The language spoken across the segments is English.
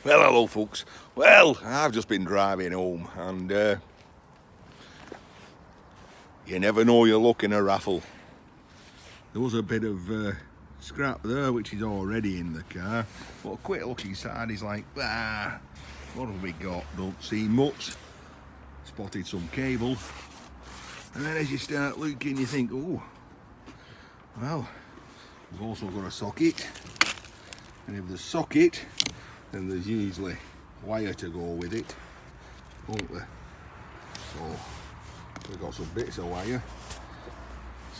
Well, hello folks. Well, I've just been driving home and you never know your luck in a raffle. There was a bit of scrap there which is already in the car, but a quick look inside is like, what have we got? Don't see much. Spotted some cable, and then as you start looking you think, oh, well, we've also got a socket, and if there's socket then there's usually wire to go with it, won't there? So we've got some bits of wire,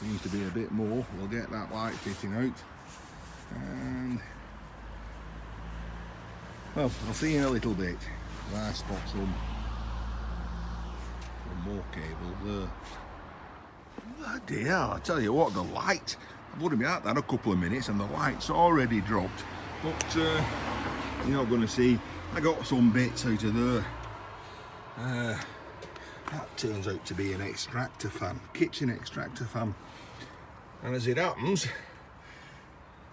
seems to be a bit more. We'll get that light fitting out, and well, I'll see you in a little bit. I spot some more cable there. Bloody hell, I tell you what, the light, I've would have been out there a couple of minutes and the light's already dropped, but you're not going to see. I got some bits out of there. That turns out to be an extractor fan, kitchen extractor fan, and as it happens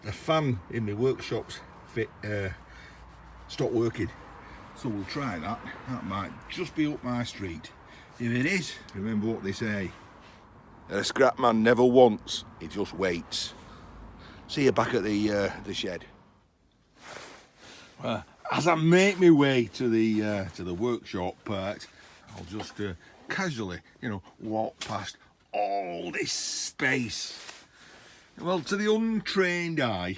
the fan in my workshop's stopped working, so we'll try that. That might just be up my street. If it is, remember what they say, a scrapman never wants, he just waits. See you back at the shed. As I make my way to the workshop part, I'll just casually, walk past all this space. Well, to the untrained eye,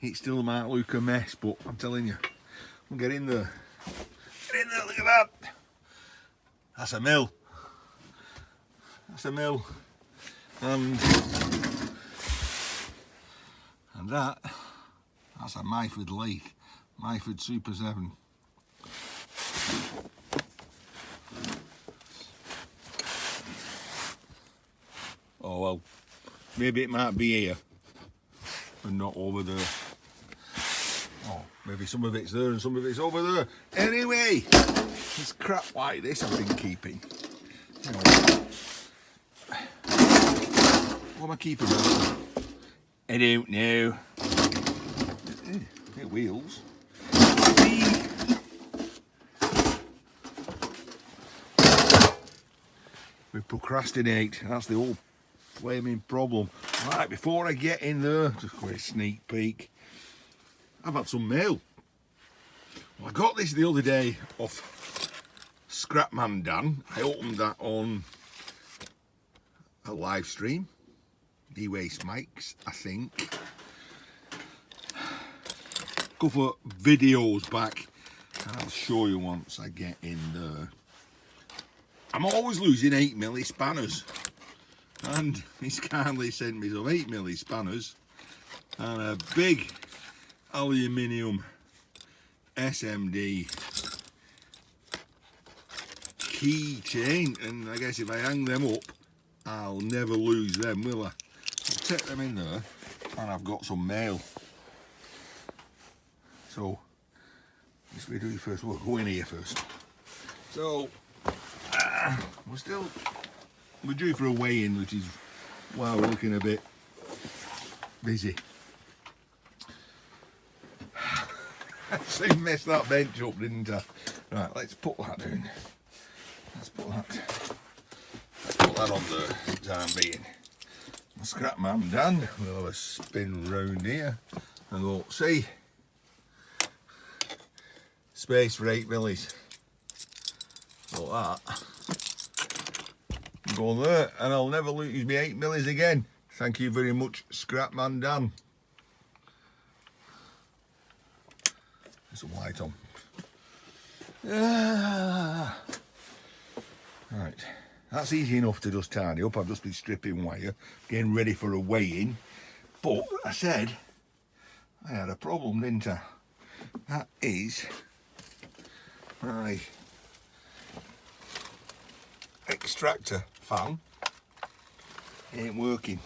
it still might look a mess, but I'm telling you, we'll get in there. Get in there, look at that. That's a mill. That's a mill. And that's a Myford lathe. Myford Super 7. Oh well, maybe it might be here and not over there. Oh, maybe some of it's there and some of it's over there. Anyway, it's crap like this I've been keeping. Hang on. What am I keeping? I don't know. It wheels. We procrastinate. That's the whole flaming problem. Right, before I get in there, just a quick sneak peek. I've had some mail. Well, I got this the other day off Scrapman Dan. I opened that on a live stream. E-waste mics, I think. A couple of videos back. I'll show you once I get in there. I'm always losing 8mm spanners, and he's kindly sent me some 8mm spanners and a big aluminium SMD keychain, and I guess if I hang them up I'll never lose them, will I? I'll take them in there, and I've got some mail. So let's do it first. We'll go in here first. So we're due for a weigh-in, which is why we're looking a bit busy. So I messed that bench up, didn't I? Right, let's put that down. Let's put that on there for the time being. Scrapman Dan, we'll have a spin round here and we'll see. Space for 8mm. Like that. Go there, and I'll never lose my 8mm again. Thank you very much, Scrapman Dan. There's some light on. Right, that's easy enough to just tidy up. I've just been stripping wire, getting ready for a weigh-in. But I said I had a problem, didn't I? That is my extractor fan ain't working.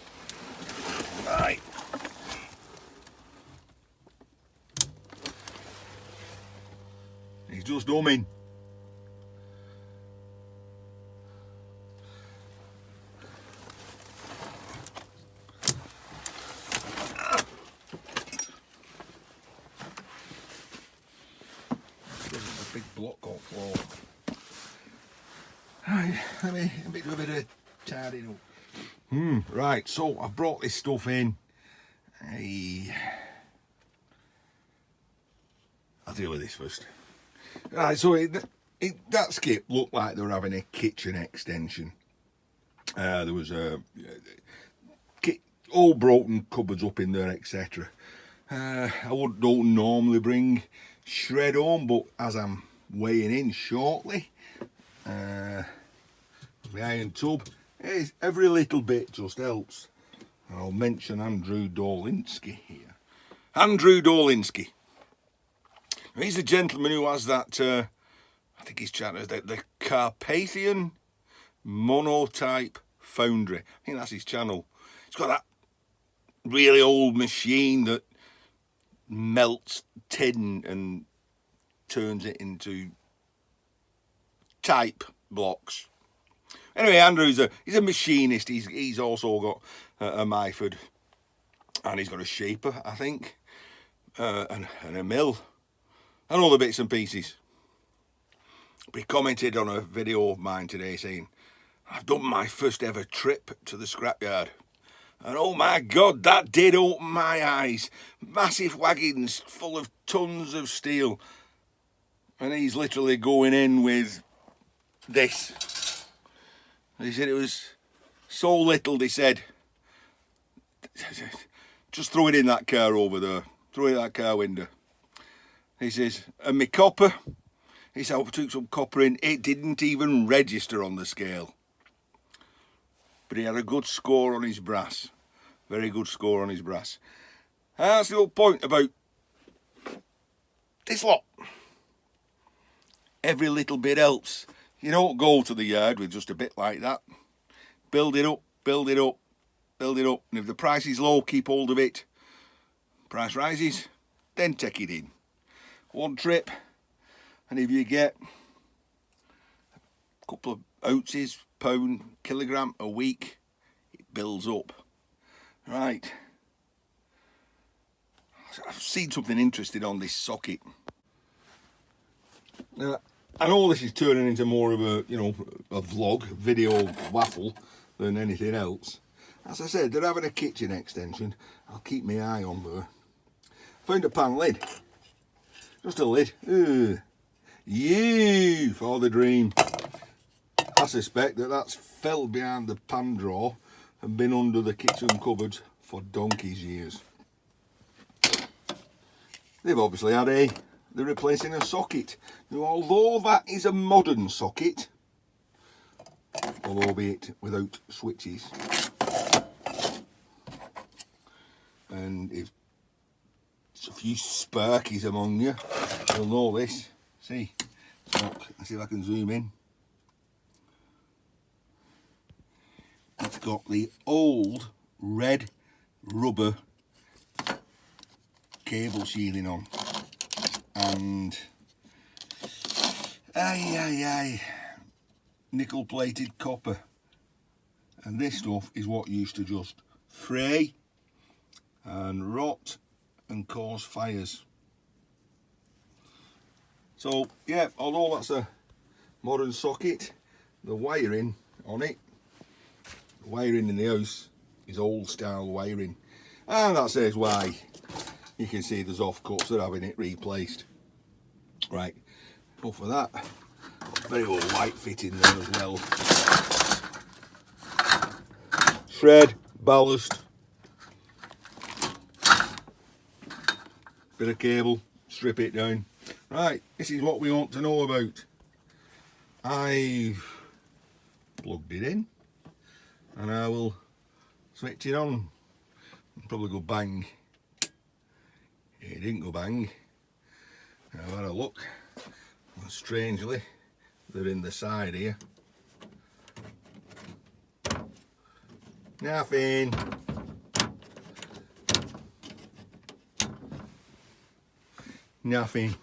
Right. He's just humming. big block on floor. Right, let me do a bit of tidying up. Right, so I've brought this stuff in. I'll deal with this first. Right, so that skip looked like they were having a kitchen extension. There was all broken cupboards up in there, etc. I don't normally bring shred home, but as I'm weighing in shortly, the iron tub, every little bit just helps. I'll mention Andrew Dolinski here. Andrew Dolinski. He's the gentleman who has that, I think his channel is the Carpathian Monotype Foundry. I think that's his channel. He's got that really old machine that melts tin and turns it into type blocks. Anyway, Andrew's he's a machinist. He's also got a Myford, and he's got a shaper, I think, and a mill, and all the bits and pieces. But he commented on a video of mine today saying, "I've done my first ever trip to the scrapyard, and oh my God, that did open my eyes. Massive wagons full of tons of steel, and he's literally going in with this." He said it was so little, they said, just throw it in that car over there, throw it in that car window. He says, and my copper, he said, I took some copper in, it didn't even register on the scale. But he had a good score on his brass, very good score on his brass. And that's the whole point about this lot. Every little bit helps. You don't go to the yard with just a bit like that. Build it up, build it up, build it up. And if the price is low, keep hold of it. Price rises, then take it in. One trip, and if you get a couple of ounces, pound, kilogram a week, it builds up. Right. I've seen something interesting on this socket. Now, I know this is turning into more of a, a vlog, video waffle than anything else. As I said, they're having a kitchen extension. I'll keep my eye on there. Found a pan lid. Just a lid. You for the dream. I suspect that's fell behind the pan drawer and been under the kitchen cupboard for donkey's years. They've obviously had they're replacing a socket. Now, although that is a modern socket, albeit without switches, and if there's a few sparkies among you, you'll know this. See, look, let's see if I can zoom in. It's got the old red rubber cable shielding on. And nickel plated copper, and this stuff is what used to just fray and rot and cause fires. So yeah, although that's a modern socket, the wiring on it, the wiring in the house is old style wiring, and that says why you can see there's offcuts, they're having it replaced. Right, but for that, very old light fit in there as well. Shred, ballast, bit of cable, strip it down. Right, this is what we want to know about. I've plugged it in, and I will switch it on. It'll probably go bang. It didn't go bang. I've had a look, and strangely they're in the side here. Nothing. Nothing.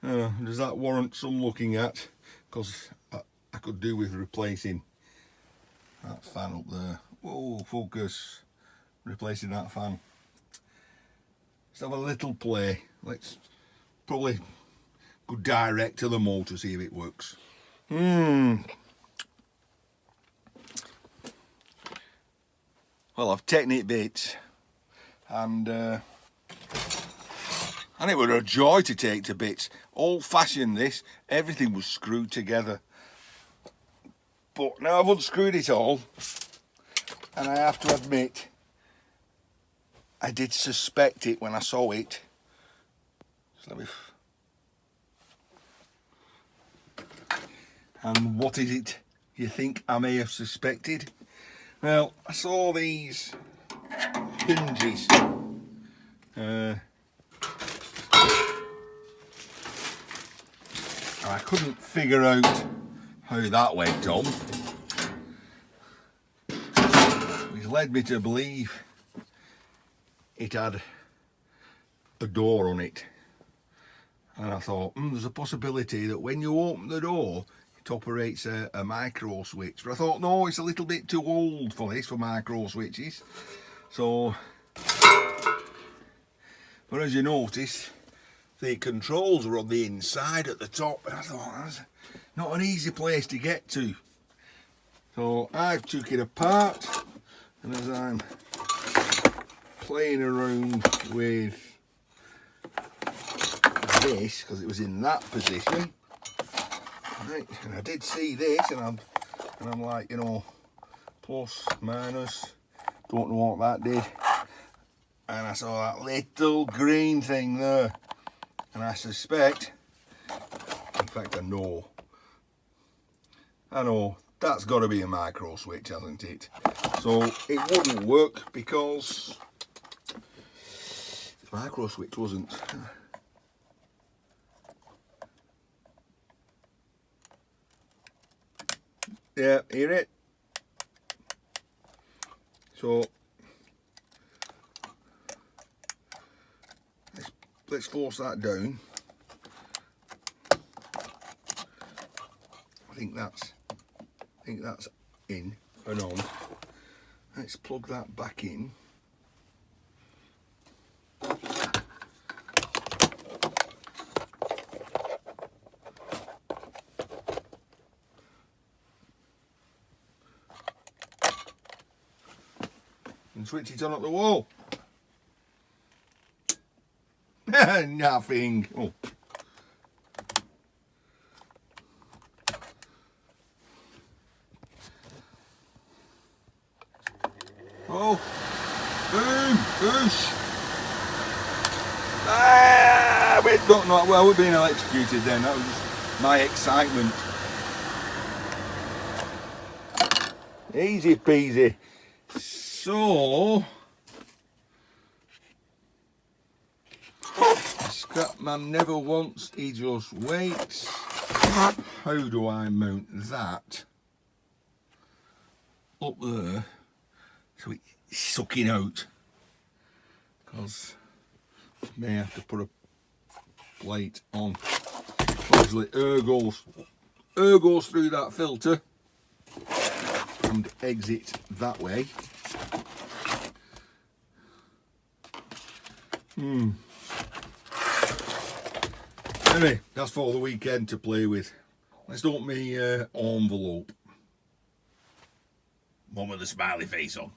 Does that warrant some looking at? Because I could do with replacing that fan up there. Whoa, focus. Replacing that fan. let's have a little play. Let's probably go direct to the motor, see if it works. Well, I've taken it bits, and it was a joy to take to bits. Old fashioned this, everything was screwed together. But now I've unscrewed it all, and I have to admit, I did suspect it when I saw it. So let me... And what is it you think I may have suspected? Well, I saw these hinges. And I couldn't figure out how that went on, which led me to believe it had a door on it. And I thought, there's a possibility that when you open the door, it operates a micro switch. But I thought, no, it's a little bit too old for this, for micro switches. So, but as you notice, the controls are on the inside at the top, and I thought, that's not an easy place to get to. So I've took it apart, and as I'm playing around with this, because it was in that position, right, and I did see this, and I'm like, you know, plus, minus, don't know what that did, and I saw that little green thing there, and I suspect, in fact I know, that's got to be a micro switch, hasn't it? So it wouldn't work because the micro switch wasn't. Yeah, hear it? So let's force that down. I think that's in and on. Let's plug that back in. And switch it on at the wall. Nothing. Oh. Oh. Boom. Boosh. Ah, we don't know. Well, we're being electrocuted then. That was just my excitement. Easy peasy. So, Scrapman never wants, he just waits. How do I mount that up there so it's sucking out? Because I may have to put a plate on. Obviously air goes through that filter and exit that way. Anyway, that's for the weekend to play with. Let's open my envelope. One with the smiley face on.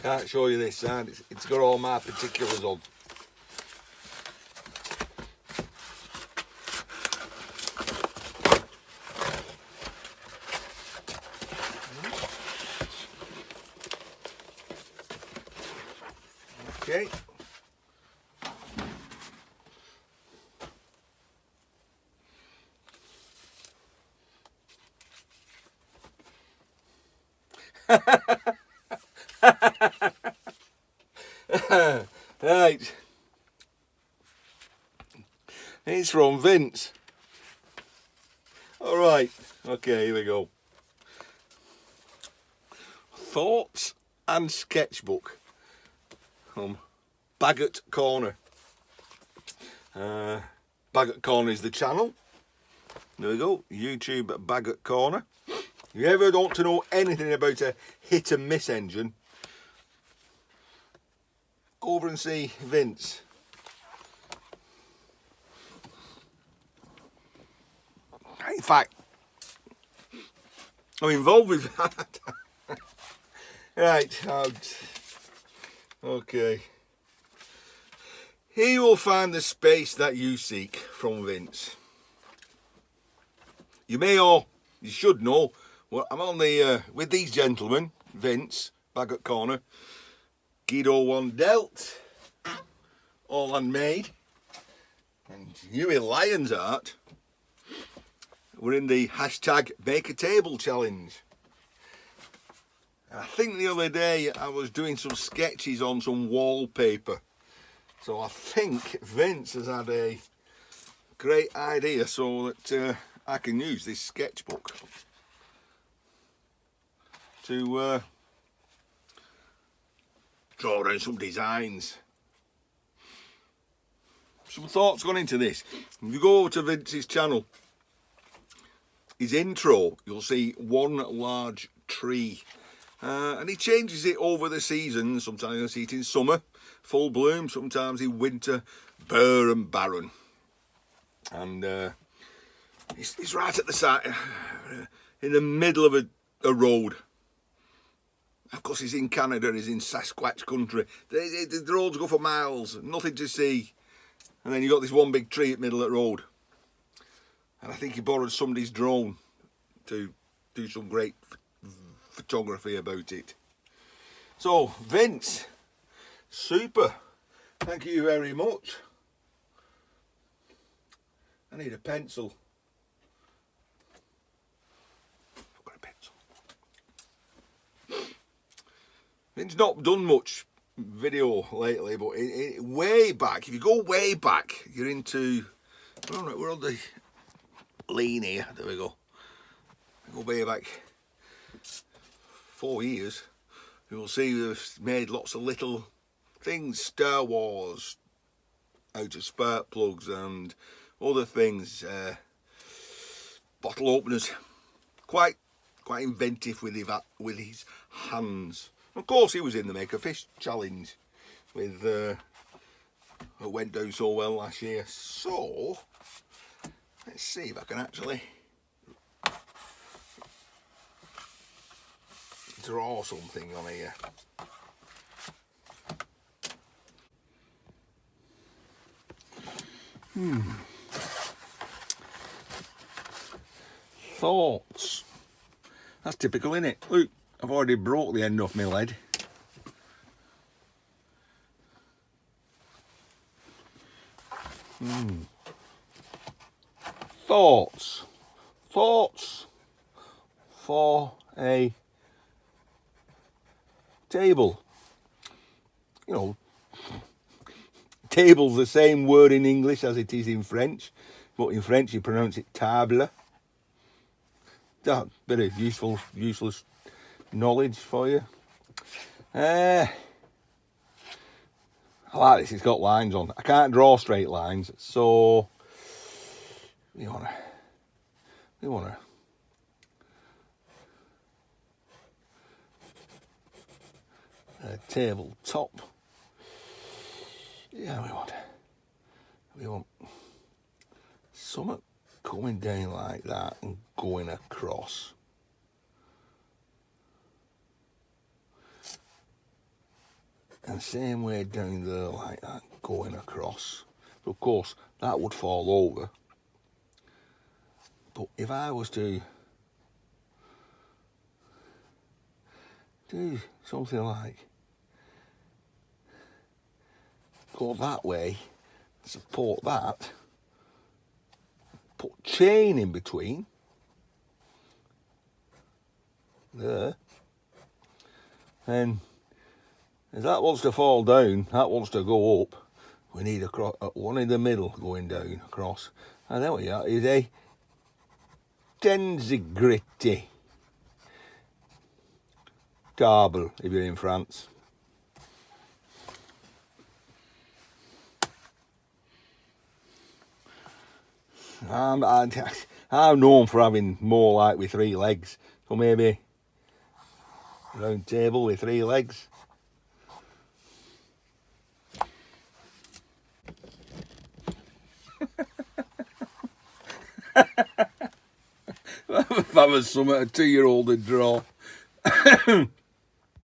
Can't show you this side, it's got all my particulars on. Okay. Right. It's from Vince. Alright, okay, here we go. Thoughts and sketchbook from Bagget Corner. Bagget Corner is the channel. There we go, YouTube Bagget Corner. If you ever want to know anything about a hit and miss engine, go over and see Vince. In fact, I'm involved with that. Right, okay. Here you will find the space that you seek from Vince. You may or you should know, well, I'm on the with these gentlemen, Vince Bagot Corner, Guido 1 Delt, all handmade, and you in Lions Art. We're in the hashtag Make a Table challenge. I think the other day I was doing some sketches on some wallpaper. So I think Vince has had a great idea so that I can use this sketchbook to draw around some designs. Some thoughts gone into this. If you go over to Vince's channel, his intro, you'll see one large tree. And he changes it over the seasons. Sometimes you'll see it in summer, full bloom, sometimes in winter, bare and barren. And it's right at the side, in the middle of a road. Of course, he's in Canada, he's in Sasquatch country. The roads go for miles, nothing to see. And then you've got this one big tree at the middle of the road. And I think he borrowed somebody's drone to do some great photography about it. So, Vince, super. Thank you very much. I need a pencil. I've got a pencil. Vince's not done much video lately, but way back, if you go way back, you're into, we're on the lean here, there we go. Go way back 4 years, you will see we've made lots of little things, Star Wars, out of spark plugs and other things, bottle openers, quite inventive with his hands. Of course, he was in the Make a Fish challenge with it went down so well last year. So let's see if I can actually draw something on here. Thoughts. That's typical, isn't it? Look, I've already broke the end off my lead. Thoughts for a table. You know, table's the same word in English as it is in French, but in French you pronounce it table. That bit of useless knowledge for you. I like this, it's got lines on. I can't draw straight lines, so we wanna a tabletop. Yeah, we want something coming down like that and going across. And same way down there like that, going across. But of course, that would fall over. But if I was to do something like go that way, support that, put chain in between there, and if that wants to fall down, that wants to go up, we need a one in the middle going down across. And there we are, is a tenzigrity table if you're in France. I'm known for having more like with 3 legs. So maybe a round table with 3 legs. If I was something a 2-year-old would draw.